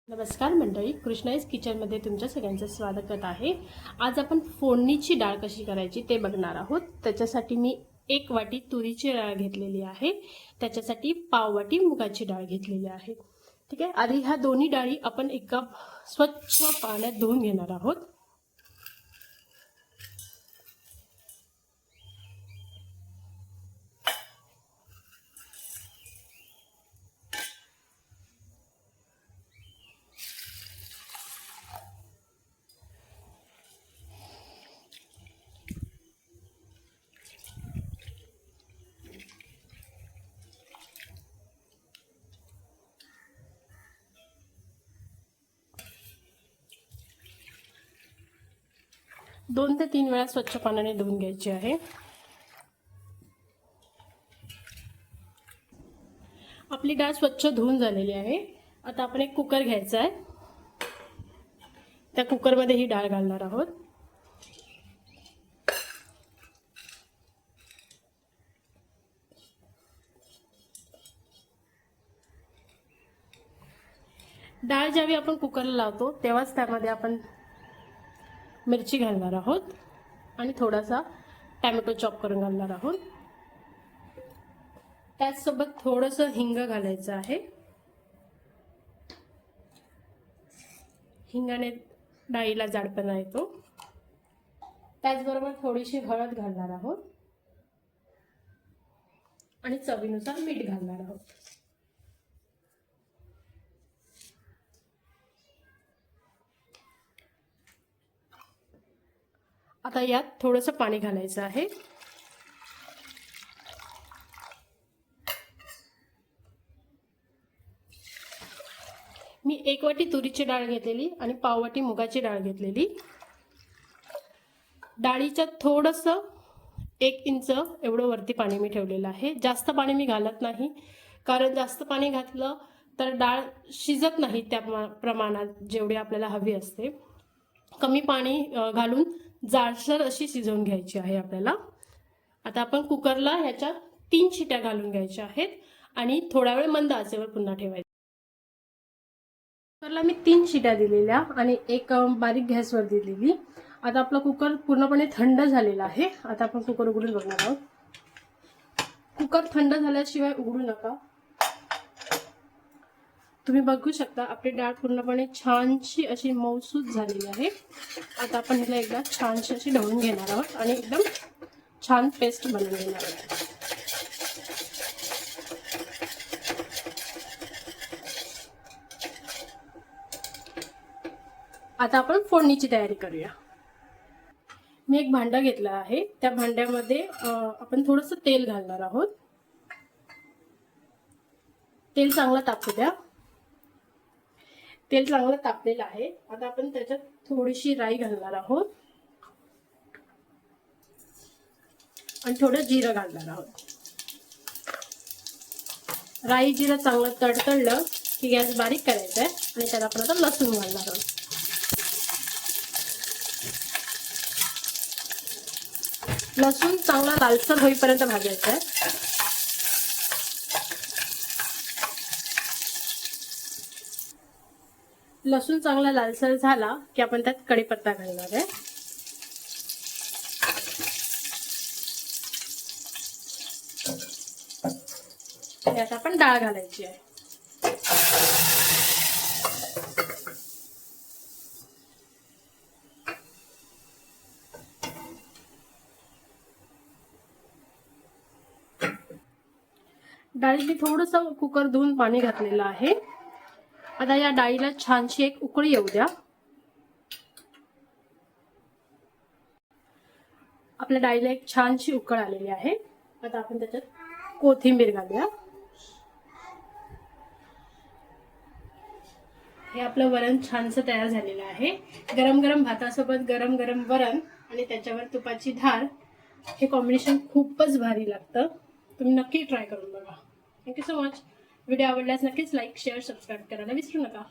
नमस्कार मंडळी, कृष्णाईज किचनमध्ये तुमच्या सगळ्यांचं स्वागत आहे। आज आपण फोडणीची डाळ कशी करायची ते बघणार आहोत। त्याच्यासाठी मी 1 वाटी तुरीची डाळ घेतलेली आहे, त्याच्यासाठी पाव वाटी मुगाची डाळ घेतलेली आहे। ठीक आहे, आधी ह्या दोन्ही डाळी आपण एका स्वच्छ पाण्यात धुवून घेणार आहोत। दोन ते 3 वेळा स्वच्छ पाण्याने धुवून घ्यायची आहे। आपली डाळ स्वच्छ धुवून झालेली आहे। आता आपण एक कुकर घ्यायचा आहे, त्या कुकरमध्ये ही डाळ घालणार आहोत। डाळ ज्यावेळी आपण कुकरला लावतो तेव्हाच त्यामध्ये आपण मिरची घालणार आहोत आणि थोडासा टोमॅटो चॉप करून घालणार आहोत। त्याचसोबत थोडंसं हिंग घालायचं आहे। हिंगाने डाळीला जाडपणा येतो। त्याचबरोबर थोडीशी हळद घालणार आहोत आणि चवीनुसार मीठ घालणार आहोत। आता यात थोडंसं पाणी घालायचं आहे। मी 1 वाटी तुरीची डाळ घेतलेली आणि पाव वाटी मुगाची डाळ घेतलेली। डाळीच्या थोडंसं 1 इंच एवढं वरती पाणी मी ठेवलेलं आहे। जास्त पाणी मी घालत नाही, कारण जास्त पाणी घातलं तर डाळ शिजत नाही त्या प्रमाणात जेवढी आपल्याला हवी असते। कमी पाणी घालून जाडसर अशी शिजवून घ्यायची आहे आपल्याला। आता आपण कुकरला ह्याच्या 3 शिट्या घालून घ्यायच्या आहेत आणि थोडा वेळ मंद आचेवर पुन्हा ठेवायचं। कुकरला मी 3 शिट्या दिलेल्या आणि एक बारीक गॅसवर दिलेली। आता आपला कुकर पूर्णपणे थंड झालेला आहे। आता आपण कुकर उघडून बघणार आहोत। कुकर थंड झाल्याशिवाय उघडू नका। तुम्ही बघू शकता आपली डाळ पूर्णपणे छानशी अशी मऊसूत झालेली आहे। आता आपण ह्याला एकदा छानशी अशी ढवळून घेणार आहोत आणि एकदम छान पेस्ट बनवून घेणार आहोत। आता आपण फोडणीची तयारी करूया। मी एक भांडं घेतलं आहे, त्या भांड्यामध्ये आपण थोडंसं तेल घालणार आहोत। तेल चांगलं तापू द्या। तेल चांगलं तापलेलं आहे। आता आपण त्याच्यात थोडीशी राई घालणार आहोत आणि थोडं जिरं घालणार आहोत। राई जिरं चांगलं तडतडलं की गॅस बारीक करायचा आहे आणि त्यात आपण आता लसूण घालणार आहोत। लसूण चांगला लालसर होईपर्यंत भाजायचा आहे। लसूण चांगला लालसर झाला की आपण त्यात कढीपत्ता घालणार आहे। त्यात आपण डाळ घालायची आहे। डाळीला थोडंसं कुकर धुवून पाणी घातलेलं आहे। आता या डाळीला छानशी एक उकळी येऊ द्या। आपल्या डाळीला एक छानशी उकळ आलेली आहे। आता आपण त्याच्यात कोथिंबीर घालूया। हे आपलं वरण छानसं तयार झालेलं आहे। गरम गरम भातासोबत गरम गरम वरण आणि त्याच्यावर तुपाची धार, हे कॉम्बिनेशन खूपच भारी लागतं। तुम्ही नक्की ट्राय करून बघा। Thank you so much. व्हिडिओ आवडल्यास नक्कीच लाईक, शेअर, सबस्क्राईब करायला विसरू नका।